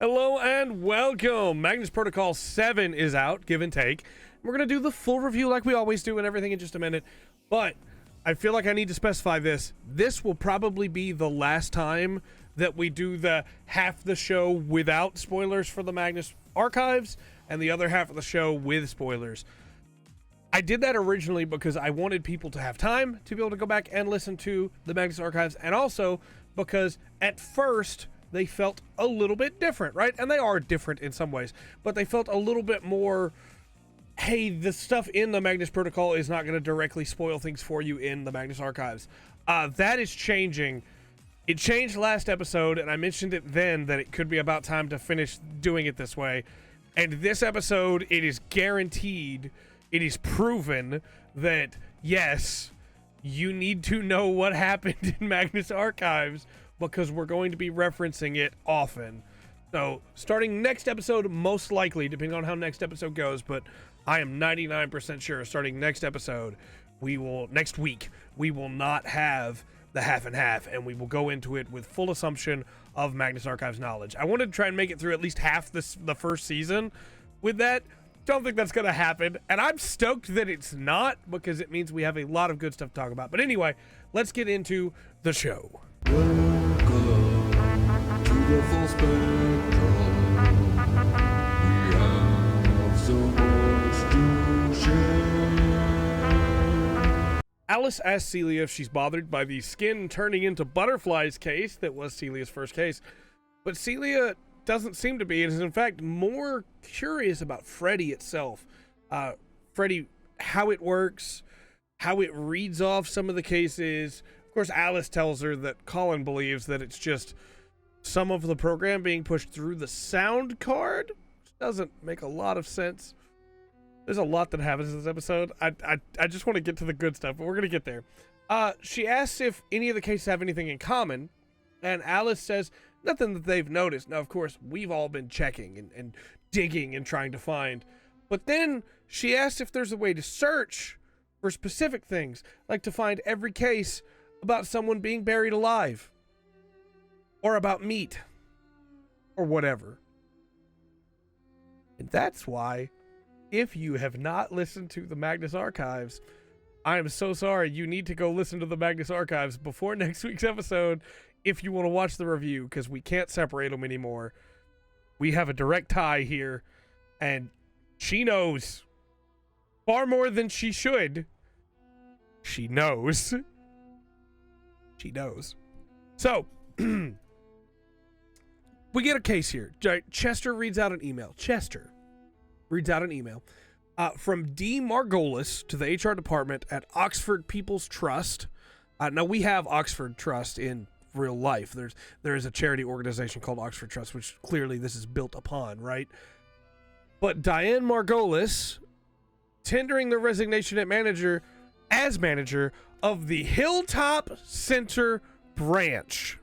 Hello and welcome. Magnus Protocol 7 is out, give and take. We're going to do the full review like we always do and everything in just a minute. But I feel like I need to specify this. This will probably be the last time that we do the half the show without spoilers for the Magnus archives and the other half of the show with spoilers. I did that originally because I wanted people to have time to be able to go back and listen to the Magnus archives, and also because at first they felt a little bit different, right? And they are different in some ways, but they felt a little bit more, hey, the stuff in the Magnus Protocol is not going to directly spoil things for you in the Magnus archives. That is changing. It changed last episode, and I mentioned it then that it could be about time to finish doing it this way. And this episode, it is guaranteed, it is proven that, yes, you need to know what happened in Magnus archives, because we're going to be referencing it often. So starting next episode, most likely, depending on how next episode goes, but I am 99% sure starting next episode, next week, we will not have the half and half, and we will go into it with full assumption of Magnus Archives knowledge. I wanted to try and make it through at least half the first season with that. Don't think that's going to happen, and I'm stoked that it's not, because it means we have a lot of good stuff to talk about. But anyway, let's get into the show. Welcome to the full spectrum. We have so much to share. Alice asks Celia if she's bothered by the skin turning into butterflies case that was Celia's first case, but Celia doesn't seem to be, and is in fact more curious about Freddy itself. Freddy, how it works, how it reads off some of the cases. Of course, Alice tells her that Colin believes that it's just some of the program being pushed through the sound card, which doesn't make a lot of sense. There's a lot that happens in this episode. I just want to get to the good stuff, but we're going to get there. She asks if any of the cases have anything in common, and Alice says nothing that they've noticed. Now, of course, we've all been checking and digging and trying to find. But then she asks if there's a way to search for specific things, like to find every case about someone being buried alive, or about meat, or whatever. And that's why, if you have not listened to the Magnus Archives, I am so sorry. You need to go listen to the Magnus Archives before next week's episode if you want to watch the review, because we can't separate them anymore. We have a direct tie here, and she knows far more than she should. She knows. She knows. So, we get a case here. Chester reads out an email. Chester reads out an email from D. Margolis to the HR department at Oxford People's Trust. Now, we have Oxford Trust in real life. There is a charity organization called Oxford Trust, which clearly this is built upon, right? But Diane Margolis tendering the resignation as manager of the Hilltop Center branch.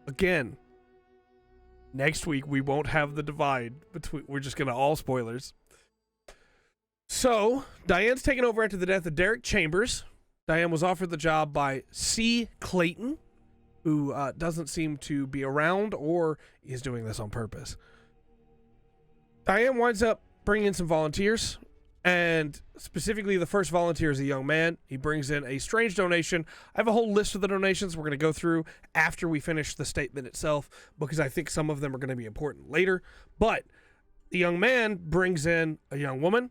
Again, next week we won't have the divide between, we're just gonna all spoilers. So Diane's taken over after the death of Derek Chambers. Diane was offered the job by C. Clayton, who doesn't seem to be around or is doing this on purpose. Diane winds up bringing in some volunteers, and specifically the first volunteer is a young man. He brings in a strange donation. I have a whole list of the donations we're going to go through after we finish the statement itself, because I think some of them are going to be important later. But the young man brings in a young woman,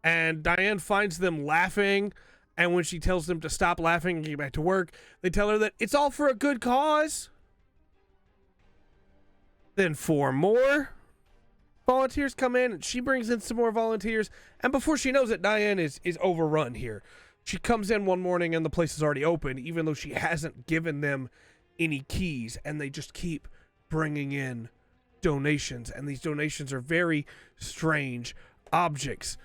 and Diane finds them laughing, and when she tells them to stop laughing and get back to work, they tell her that it's all for a good cause. Then 4 more volunteers come in, and she brings in some more volunteers, and before she knows it, Diane is overrun here. She comes in one morning and the place is already open, even though she hasn't given them any keys, and they just keep bringing in donations, and these donations are very strange objects.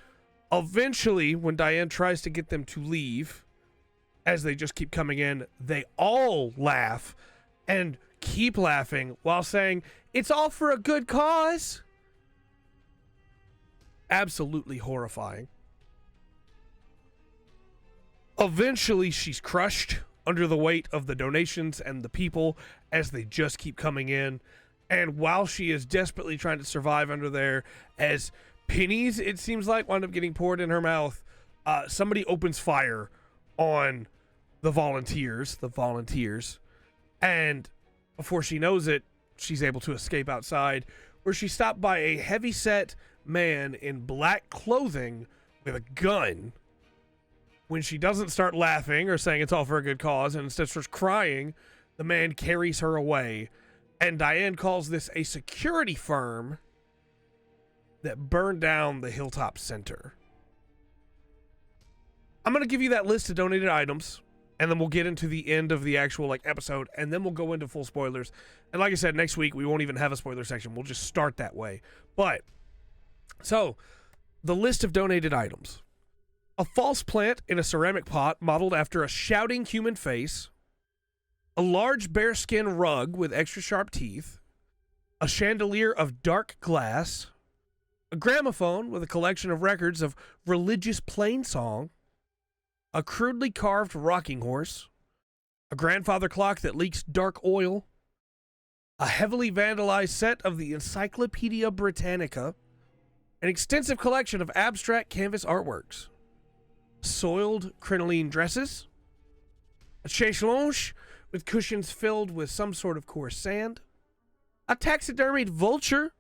Eventually, when Diane tries to get them to leave, as they just keep coming in, they all laugh and keep laughing while saying, "It's all for a good cause." Absolutely horrifying. Eventually, she's crushed under the weight of the donations and the people as they just keep coming in. And while she is desperately trying to survive under there, as pennies, it seems like, wind up getting poured in her mouth, somebody opens fire on the volunteers, and before she knows it, she's able to escape outside, where she's stopped by a heavy-set man in black clothing with a gun. When she doesn't start laughing or saying it's all for a good cause and instead starts crying, the man carries her away, and Diane calls this a security firm that burned down the Hilltop Center. I'm going to give you that list of donated items, and then we'll get into the end of the actual episode, and then we'll go into full spoilers. And like I said, next week we won't even have a spoiler section. We'll just start that way. But, so, the list of donated items. A false plant in a ceramic pot modeled after a shouting human face. A large bearskin rug with extra sharp teeth. A chandelier of dark glass. A gramophone with a collection of records of religious plain song. A crudely carved rocking horse, a grandfather clock that leaks dark oil, a heavily vandalized set of the Encyclopedia Britannica, an extensive collection of abstract canvas artworks, soiled crinoline dresses, a chaise lounge with cushions filled with some sort of coarse sand, a taxidermied vulture,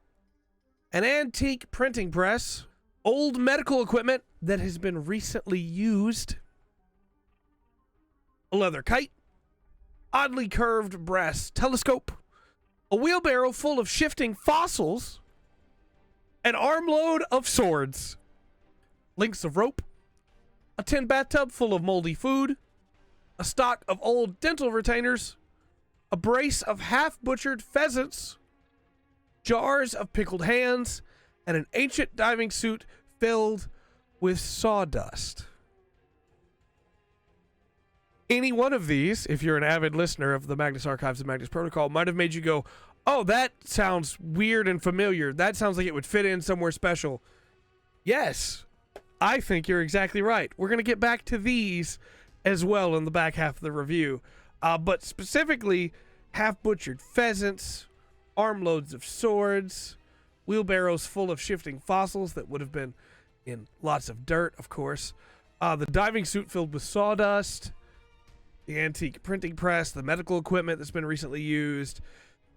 an antique printing press, old medical equipment that has been recently used, a leather kite, oddly curved brass telescope, a wheelbarrow full of shifting fossils, an armload of swords, links of rope, a tin bathtub full of moldy food, a stock of old dental retainers, a brace of half-butchered pheasants, jars of pickled hands, and an ancient diving suit filled with sawdust. Any one of these, if you're an avid listener of the Magnus Archives and Magnus Protocol, might have made you go, oh, that sounds weird and familiar. That sounds like it would fit in somewhere special. Yes, I think you're exactly right. We're going to get back to these as well in the back half of the review. But specifically, half-butchered pheasants, armloads of swords, wheelbarrows full of shifting fossils that would have been in lots of dirt, of course, the diving suit filled with sawdust, the antique printing press, the medical equipment that's been recently used,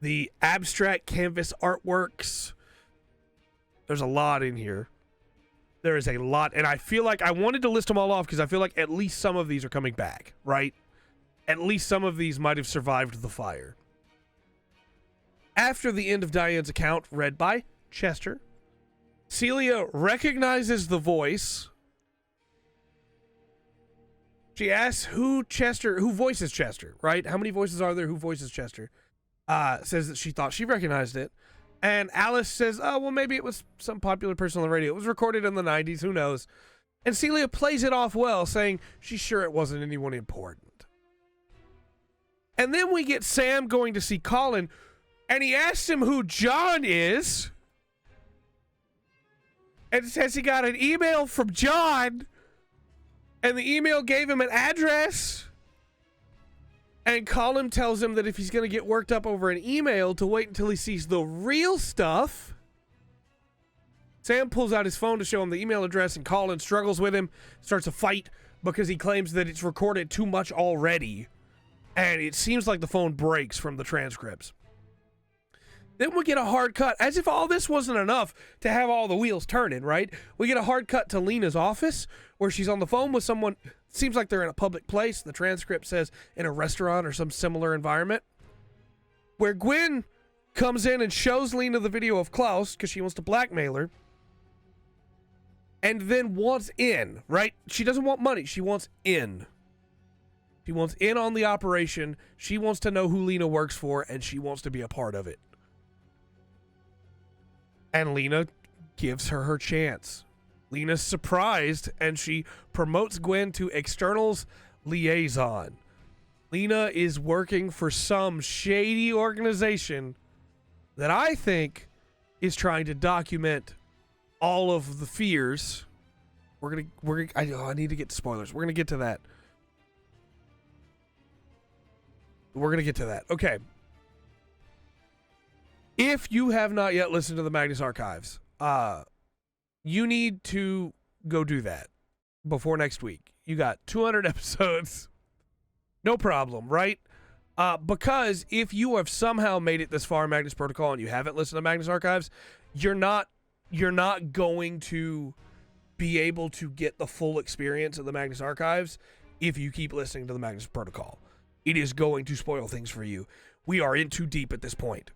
the abstract canvas artworks. There's a lot in here. There is a lot, and I feel like I wanted to list them all off because I feel like at least some of these are coming back, right? At least some of these might have survived the fire. After the end of Diane's account, read by Chester, Celia recognizes the voice. She asks who voices Chester, right? How many voices are there? Who voices Chester? Says that she thought she recognized it. And Alice says, oh, well, maybe it was some popular person on the radio. It was recorded in the 90s. Who knows? And Celia plays it off well, saying she's sure it wasn't anyone important. And then we get Sam going to see Colin, and he asks him who John is. And says he got an email from John. And the email gave him an address. And Colin tells him that if he's going to get worked up over an email, to wait until he sees the real stuff. Sam pulls out his phone to show him the email address, and Colin struggles with him, starts a fight because he claims that it's recorded too much already. And it seems like the phone breaks from the transcripts. Then we get a hard cut, as if all this wasn't enough to have all the wheels turning, right? We get a hard cut to Lena's office, where she's on the phone with someone. Seems like they're in a public place. The transcript says in a restaurant or some similar environment. Where Gwen comes in and shows Lena the video of Klaus, because she wants to blackmail her. And then wants in, right? She doesn't want money. She wants in. She wants in on the operation. She wants to know who Lena works for, and she wants to be a part of it. And Lena gives her chance. Lena's surprised, and she promotes Gwen to externals liaison. Lena is working for some shady organization that I think is trying to document all of the fears. I need to get to spoilers. We're gonna get to that. We're going to get to that. Okay. If you have not yet listened to the Magnus Archives, you need to go do that before next week. You got 200 episodes. No problem, right? Because if you have somehow made it this far in Magnus Protocol and you haven't listened to Magnus Archives, you're not going to be able to get the full experience of the Magnus Archives if you keep listening to the Magnus Protocol. It is going to spoil things for you. We are in too deep at this point.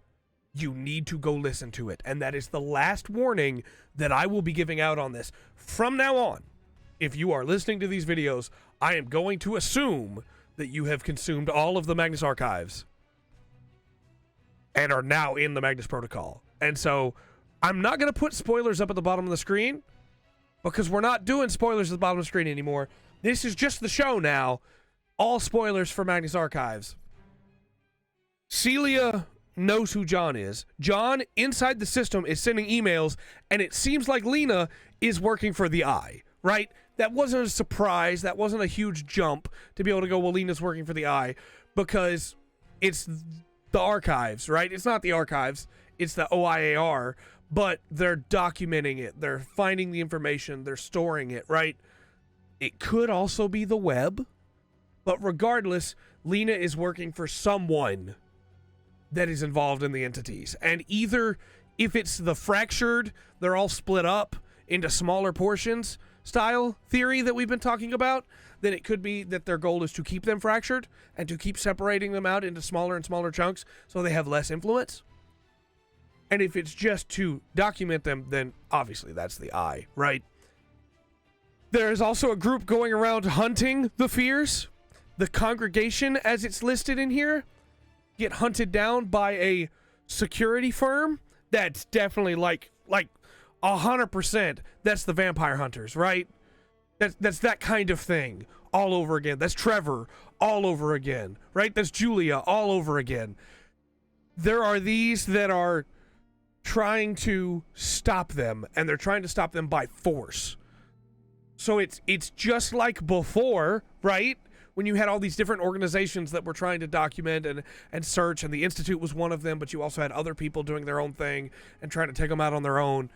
You need to go listen to it. And that is the last warning that I will be giving out on this. From now on, if you are listening to these videos, I am going to assume that you have consumed all of the Magnus Archives and are now in the Magnus Protocol. And so I'm not going to put spoilers up at the bottom of the screen because we're not doing spoilers at the bottom of the screen anymore. This is just the show now. All spoilers for Magnus Archives. Celia knows who John is. John, inside the system, is sending emails, and it seems like Lena is working for the Eye, right? That wasn't a surprise. That wasn't a huge jump to be able to go, well, Lena's working for the Eye, because it's the archives, right? It's not the archives. It's the OIAR, but they're documenting it. They're finding the information. They're storing it, right? It could also be the web, but regardless, Lena is working for someone that is involved in the entities. And either if it's the fractured, they're all split up into smaller portions style theory that we've been talking about, then it could be that their goal is to keep them fractured and to keep separating them out into smaller and smaller chunks so they have less influence. And if it's just to document them, then obviously that's the Eye, right? There is also a group going around hunting the fears. The congregation, as it's listed in here, get hunted down by a security firm. That's definitely like 100%. That's the vampire hunters, right? That's that kind of thing all over again. That's Trevor all over again, right? That's Julia all over again. There are these that are trying to stop them, and they're trying to stop them by force. So it's just like before, right? When you had all these different organizations that were trying to document and search, and the Institute was one of them, but you also had other people doing their own thing and trying to take them out on their own.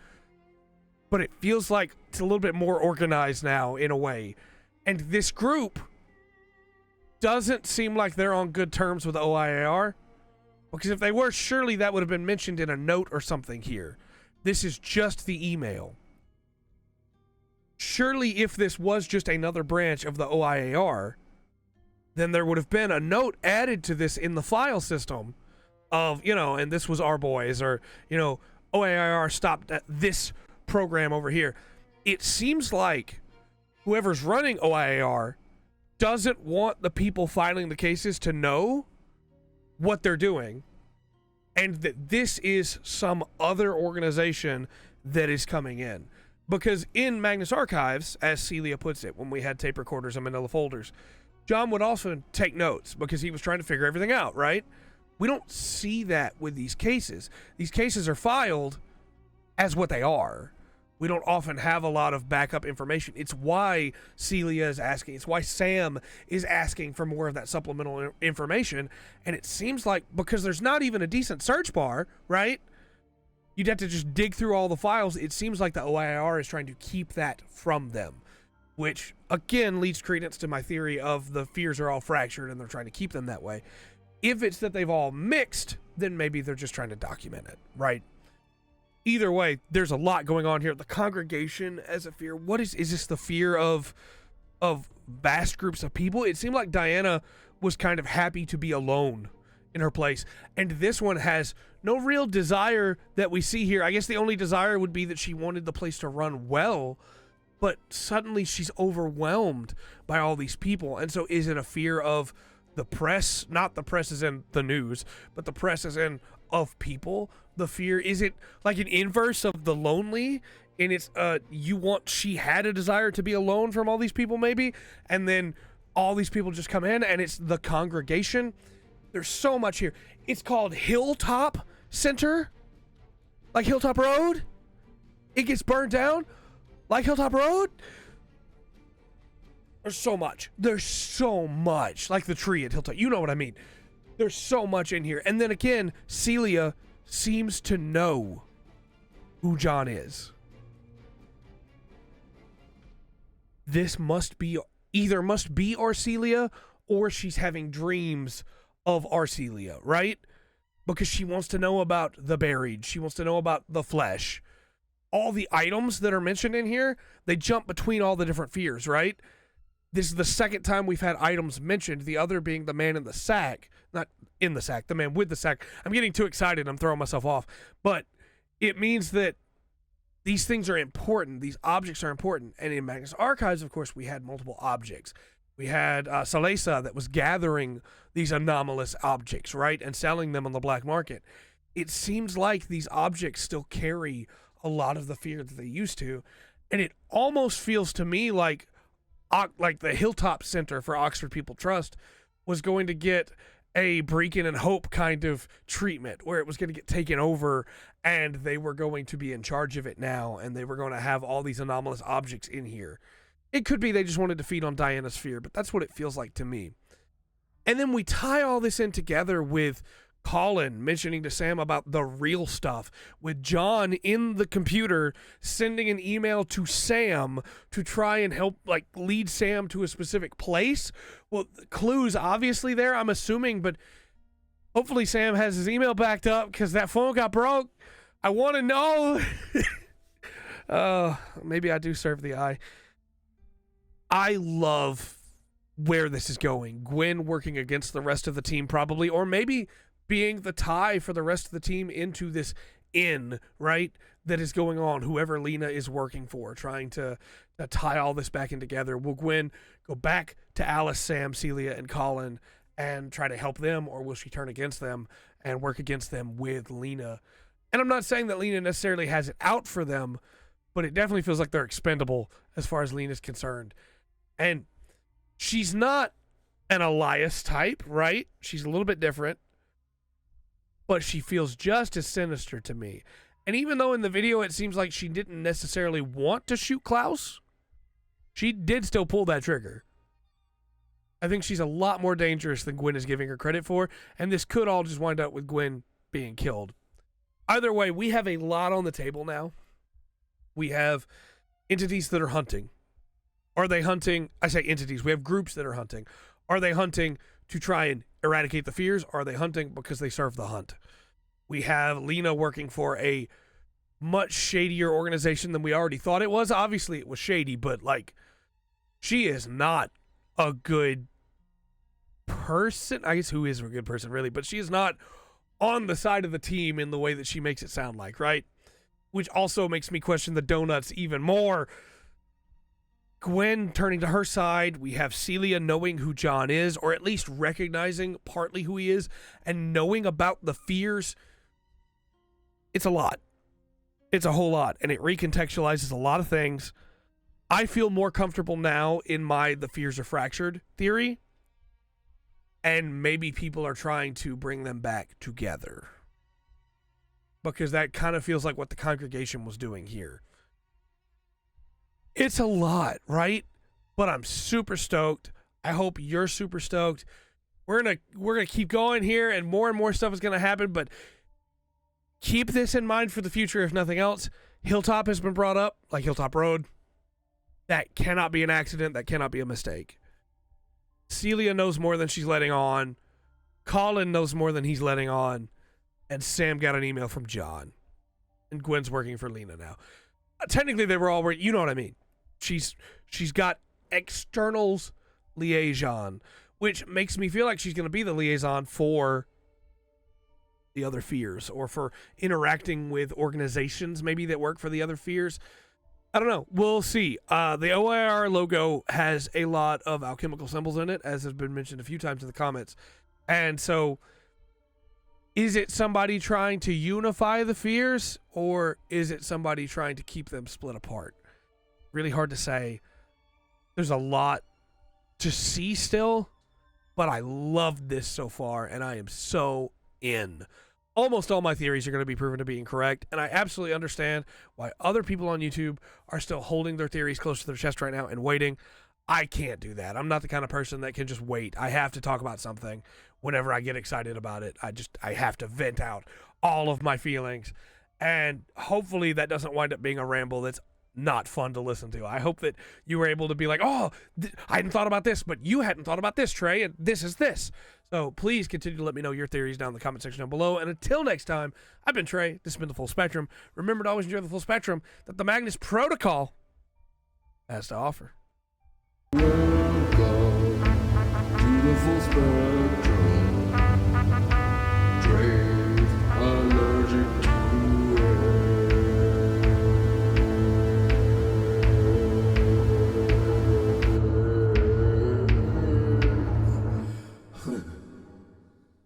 But it feels like it's a little bit more organized now in a way. And this group doesn't seem like they're on good terms with the OIAR. Because if they were, surely that would have been mentioned in a note or something here. This is just the email. Surely if this was just another branch of the OIAR, then there would have been a note added to this in the file system of, and this was our boys, or, OIAR stopped at this program over here. It seems like whoever's running OIAR doesn't want the people filing the cases to know what they're doing, and that this is some other organization that is coming in. Because in Magnus Archives, as Celia puts it, when we had tape recorders and manila folders, John would also take notes because he was trying to figure everything out, right? We don't see that with these cases. These cases are filed as what they are. We don't often have a lot of backup information. It's why Celia is asking. It's why Sam is asking for more of that supplemental information. And it seems like because there's not even a decent search bar, right? You'd have to just dig through all the files. It seems like the OIR is trying to keep that from them, which, again, leads credence to my theory of the fears are all fractured and they're trying to keep them that way. If it's that they've all mixed, then maybe they're just trying to document it, right? Either way, there's a lot going on here. The congregation as a fear. What is this the fear of vast groups of people? It seemed like Diana was kind of happy to be alone in her place. And this one has no real desire that we see here. I guess the only desire would be that she wanted the place to run well, but suddenly she's overwhelmed by all these people. And so is it a fear of the press? Not the press as in the news, but the press as in of people. The fear, is it like an inverse of the lonely? And it's she had a desire to be alone from all these people maybe, and then all these people just come in and it's the congregation. There's so much here. It's called Hilltop Center, like Hilltop Road. It gets burned down like Hilltop Road. There's so much. Like the tree at Hilltop. You know what I mean. There's so much in here. And then again, Celia seems to know who John is. This must be Arcelia, or she's having dreams of Arcelia, right? Because she wants to know about the buried. She wants to know about the flesh. All the items that are mentioned in here, they jump between all the different fears, right? This is the second time we've had items mentioned, the other being the man in the sack. Not in the sack, the man with the sack. I'm getting too excited. I'm throwing myself off. But it means that these things are important. These objects are important. And in Magnus Archives, of course, we had multiple objects. We had Salesa that was gathering these anomalous objects, right, and selling them on the black market. It seems like these objects still carry a lot of the fear that they used to, and it almost feels to me like the Hilltop Center for Oxford People Trust was going to get a Breakin' and Hope kind of treatment, where it was going to get taken over and they were going to be in charge of it now, and they were going to have all these anomalous objects in here. It could be they just wanted to feed on Diana's fear, but that's what it feels like to me. And then we tie all this in together with Colin mentioning to Sam about the real stuff, with John in the computer sending an email to Sam to try and help, like, lead Sam to a specific place. Well, clues obviously there, I'm assuming, but hopefully Sam has his email backed up because that phone got broke. I want to know. Maybe I do serve the eye. I love where this is going. Gwen working against the rest of the team probably, or maybe being the tie for the rest of the team into this inn, right, that is going on, whoever Lena is working for, trying to tie all this back in together. Will Gwen go back to Alice, Sam, Celia, and Colin and try to help them, or will she turn against them and work against them with Lena? And I'm not saying that Lena necessarily has it out for them, but it definitely feels like they're expendable as far as Lena's concerned. And she's not an Elias type, right? She's a little bit different, but she feels just as sinister to me. And even though in the video it seems like she didn't necessarily want to shoot Klaus, she did still pull that trigger. I think she's a lot more dangerous than Gwen is giving her credit for, and this could all just wind up with Gwen being killed. Either way, we have a lot on the table now. We have entities that are hunting. Are they hunting? I say entities. We have groups that are hunting. Are they hunting to try and eradicate the fears? Or are they hunting because they serve the hunt? We have Lena working for a much shadier organization than we already thought it was. Obviously, it was shady, but, like, she is not a good person. I guess who is a good person, really? But she is not on the side of the team in the way that she makes it sound like, right? Which also makes me question the donuts even more. Gwen turning to her side. We have Celia knowing who John is, or at least recognizing partly who he is, and knowing about the fears. It's a lot. It's a whole lot, and it recontextualizes a lot of things. I feel more comfortable now in my the fears are fractured theory, and maybe people are trying to bring them back together, because that kind of feels like what the congregation was doing here. It's a lot, right? But I'm super stoked. I hope you're super stoked. We're gonna keep going here, and more stuff is gonna happen, but keep this in mind for the future, if nothing else. Hilltop has been brought up, like Hilltop Road. That cannot be an accident. That cannot be a mistake. Celia knows more than she's letting on. Colin knows more than he's letting on. And Sam got an email from John. And Gwen's working for Lena now. Technically, they were all, you know what I mean. She's got externals liaison, which makes me feel like she's going to be the liaison for the other fears, or for interacting with organizations maybe that work for the other fears. I don't know. We'll see. The OIR logo has a lot of alchemical symbols in it, as has been mentioned a few times in the comments. And so, is it somebody trying to unify the fears, or is it somebody trying to keep them split apart? Really hard to say. There's a lot to see still, but I love this so far, and I am so in. Almost all my theories are going to be proven to be incorrect, and I absolutely understand why other people on YouTube are still holding their theories close to their chest right now and waiting. I can't do that. I'm not the kind of person that can just wait. I have to talk about something whenever I get excited about it. I have to vent out all of my feelings. And hopefully that doesn't wind up being a ramble that's not fun to listen to. I hope that you were able to be like, oh, I hadn't thought about this, but you hadn't thought about this, Trey, and this is this. So please continue to let me know your theories down in the comment section down below. And until next time, I've been Trey. This has been The Full Spectrum. Remember to always enjoy the full spectrum that the Magnus Protocol has to offer. Welcome to the full spectrum.